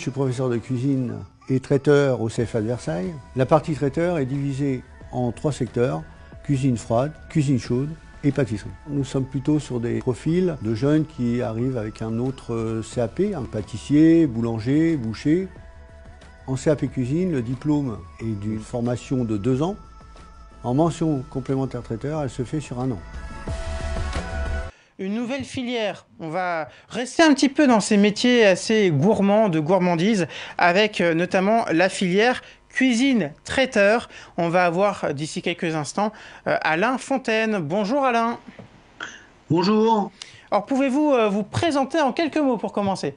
suis professeur de cuisine et traiteur au CFA de Versailles. La partie traiteur est divisée en 3 secteurs, cuisine froide, cuisine chaude et pâtisserie. Nous sommes plutôt sur des profils de jeunes qui arrivent avec un autre CAP, un pâtissier, boulanger, boucher. En CAP cuisine, le diplôme est d'une formation de 2 ans. En mention complémentaire traiteur, elle se fait sur 1 an. Une nouvelle filière. On va rester un petit peu dans ces métiers assez gourmands, de gourmandise, avec notamment la filière cuisine traiteur. On va avoir d'ici quelques instants Alain Fontaine. Bonjour Alain. Bonjour. Alors pouvez-vous vous présenter en quelques mots pour commencer?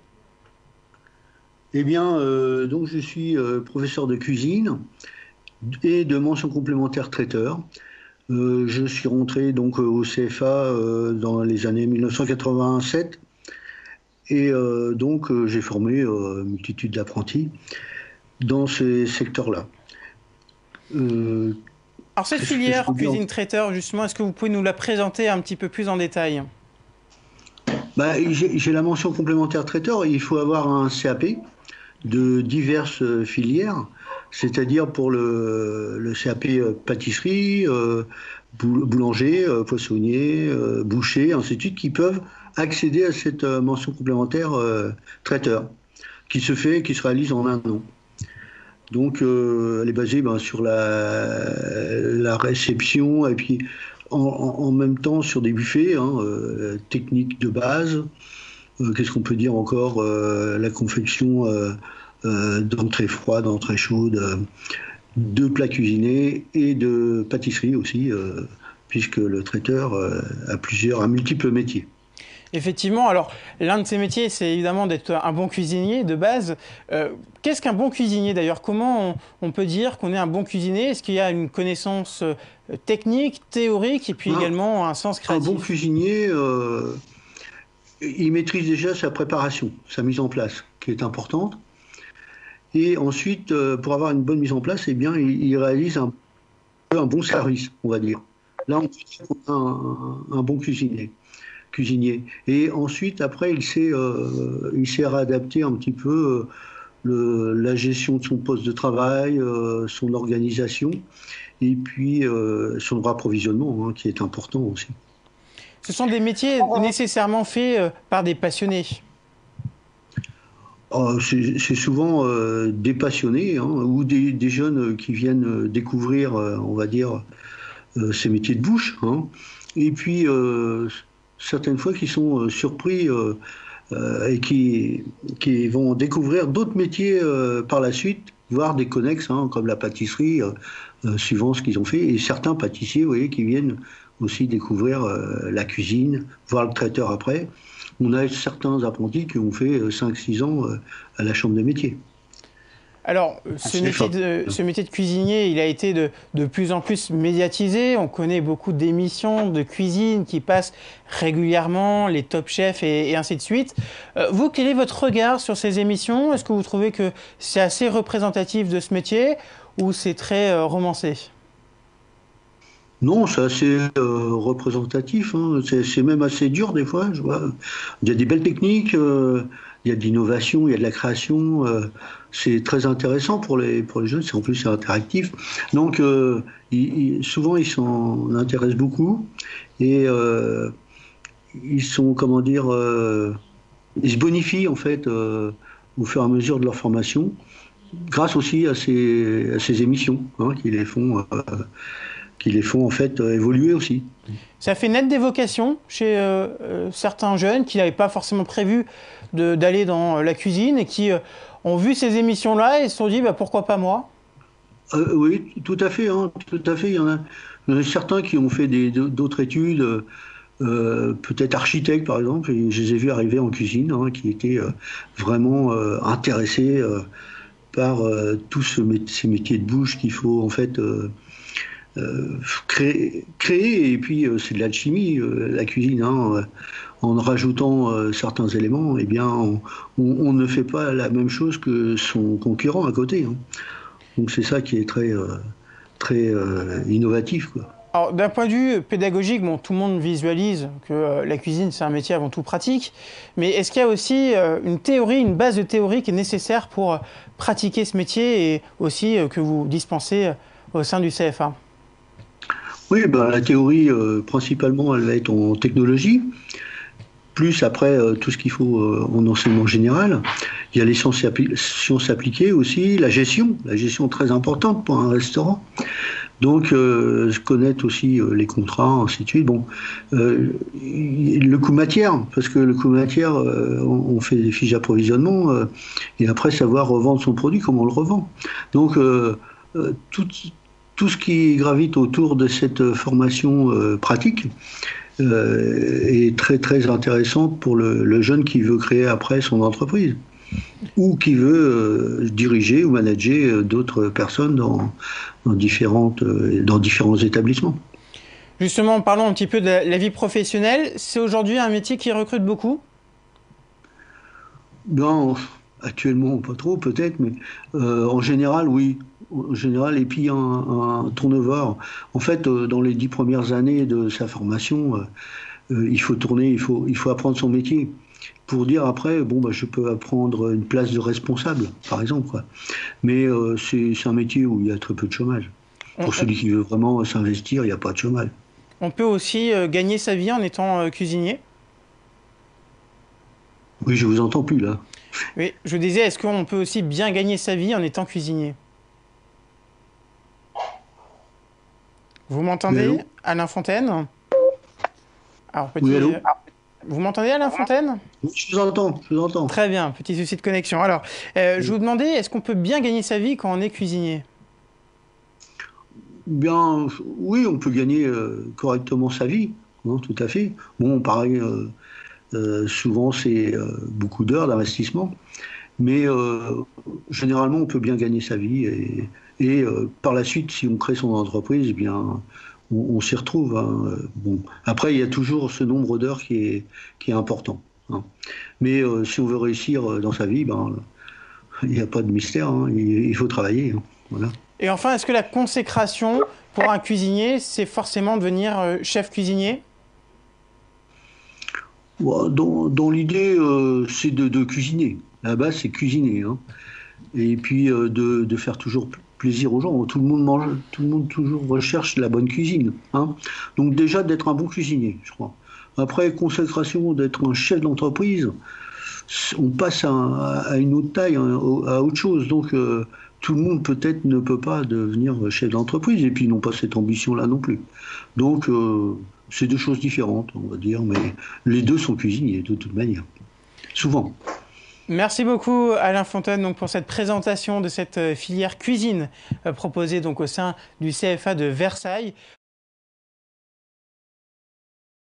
Eh bien, donc je suis professeur de cuisine et de mention complémentaire traiteur. Je suis rentré donc au CFA dans les années 1987 et donc j'ai formé une multitude d'apprentis dans ces secteurs-là. Alors cette filière cuisine traiteur, justement, est-ce que vous pouvez nous la présenter un petit peu plus en détail? J'ai la mention complémentaire traiteur et il faut avoir un CAP de diverses filières. C'est-à-dire pour le CAP pâtisserie, boulanger, poissonnier, boucher, ainsi de suite, qui peuvent accéder à cette mention complémentaire traiteur, qui se réalise en 1 an. Donc elle est basée sur la réception et puis en même temps sur des buffets, techniques de base. Qu'est-ce qu'on peut dire encore? La confection d'entrée froide, d'entrée chaude, de plats cuisinés et de pâtisserie aussi, puisque le traiteur a multiples métiers. Effectivement, alors l'un de ces métiers, c'est évidemment d'être un bon cuisinier de base. Qu'est-ce qu'un bon cuisinier d'ailleurs? Comment on peut dire qu'on est un bon cuisinier? Est-ce qu'il y a une connaissance technique, théorique et puis également un sens créatif? Un bon cuisinier, il maîtrise déjà sa préparation, sa mise en place, qui est importante. Et ensuite, pour avoir une bonne mise en place, eh bien, il réalise un bon service, on va dire. Là, on peut dire qu'on a un bon cuisinier. Et ensuite, après, il sait réadapter un petit peu la gestion de son poste de travail, son organisation, et puis son approvisionnement, qui est important aussi. Ce sont des métiers nécessairement faits par des passionnés. C'est souvent des passionnés ou des jeunes qui viennent découvrir, on va dire, ces métiers de bouche. Et puis, certaines fois, qui sont surpris et qui vont découvrir d'autres métiers par la suite, voire des connexes, comme la pâtisserie, suivant ce qu'ils ont fait. Et certains pâtissiers, vous voyez, qui viennent aussi découvrir la cuisine, voir le traiteur après. On a certains apprentis qui ont fait 5-6 ans à la chambre des métiers. Alors, ce métier de cuisinier, il a été de plus en plus médiatisé. On connaît beaucoup d'émissions de cuisine qui passent régulièrement, les Top Chefs et ainsi de suite. Vous, quel est votre regard sur ces émissions? Est-ce que vous trouvez que c'est assez représentatif de ce métier ou c'est très romancé? Non, c'est assez représentatif. C'est même assez dur des fois. Je vois. Il y a des belles techniques, il y a de l'innovation, il y a de la création. C'est très intéressant pour les jeunes. En plus, c'est interactif. Donc, souvent, ils s'en intéressent beaucoup et ils sont, comment dire, ils se bonifient en fait au fur et à mesure de leur formation, grâce aussi à ces émissions qui les font en fait évoluer aussi. Ça fait naître des vocations chez certains jeunes qui n'avaient pas forcément prévu d'aller dans la cuisine et qui ont vu ces émissions-là et se sont dit pourquoi pas moi? Oui, tout à fait. Tout à fait. Il y en a certains qui ont fait d'autres études, peut-être architectes par exemple, et je les ai vus arriver en cuisine, qui étaient vraiment intéressés par tous ces métiers de bouche qu'il faut en fait créer, et puis c'est de l'alchimie, la cuisine, en rajoutant certains éléments, eh bien on ne fait pas la même chose que son concurrent à côté. Donc c'est ça qui est très innovatif, quoi. Alors, d'un point de vue pédagogique, bon, tout le monde visualise que la cuisine, c'est un métier avant tout pratique. Mais est-ce qu'il y a aussi une théorie, une base de théorie qui est nécessaire pour pratiquer ce métier et aussi que vous dispensez au sein du CFA? Oui, ben, la théorie, principalement, elle va être en technologie. Plus après, tout ce qu'il faut en enseignement général. Il y a les sciences appliquées aussi, la gestion très importante pour un restaurant. Donc, connaître aussi les contrats, ainsi de suite. Bon, le coût matière, parce que le coût matière, on fait des fiches d'approvisionnement, et après savoir revendre son produit, comment on le revend. Donc, tout ce qui gravite autour de cette formation pratique est très très intéressante pour le jeune qui veut créer après son entreprise ou qui veut diriger ou manager d'autres personnes dans différents établissements. Justement, parlons un petit peu de la vie professionnelle. C'est aujourd'hui un métier qui recrute beaucoup? Ben, actuellement, pas trop peut-être, mais en général, oui. En général, et puis il y a un turnover. En fait, dans les 10 premières années de sa formation, il faut tourner, il faut apprendre son métier. Pour dire après, bon, bah, je peux apprendre une place de responsable, par exemple, quoi. Mais c'est un métier où il y a très peu de chômage. Pour celui qui veut vraiment s'investir, il n'y a pas de chômage. On peut aussi gagner sa vie en étant cuisinier? Oui, je vous entends plus là. Oui, je disais, est-ce qu'on peut aussi bien gagner sa vie en étant cuisinier? Vous m'entendez, Alain Fontaine? Alors, oui, allô. Vous m'entendez, Alain Fontaine? Oui, je vous entends, je vous entends. Très bien, petit souci de connexion. Alors, je vous demandais, est-ce qu'on peut bien gagner sa vie quand on est cuisinier? Bien, oui, on peut gagner correctement sa vie, hein, tout à fait. Bon, pareil, souvent c'est beaucoup d'heures d'investissement, mais généralement on peut bien gagner sa vie et par la suite, si on crée son entreprise, eh bien, on s'y retrouve, hein. Bon, après, il y a toujours ce nombre d'heures qui est important, hein. Mais si on veut réussir dans sa vie, ben, il n'y a pas de mystère, hein. Il faut travailler, hein. Voilà. Et enfin, est-ce que la consécration pour un cuisinier, c'est forcément devenir chef cuisinier? Bon, dans l'idée, c'est de cuisiner. À la base, c'est cuisiner, hein. Et puis de faire toujours plaisir aux gens. Tout le monde mange, tout le monde toujours recherche la bonne cuisine, hein. Donc déjà d'être un bon cuisinier, je crois. Après, consécration d'être un chef d'entreprise, on passe à une autre taille, à autre chose. Donc tout le monde peut-être ne peut pas devenir chef d'entreprise et puis ils n'ont pas cette ambition-là non plus. Donc c'est deux choses différentes, on va dire, mais les deux sont cuisiniers de toute manière, souvent. Merci beaucoup Alain Fontaine donc, pour cette présentation de cette filière cuisine proposée donc, au sein du CFA de Versailles.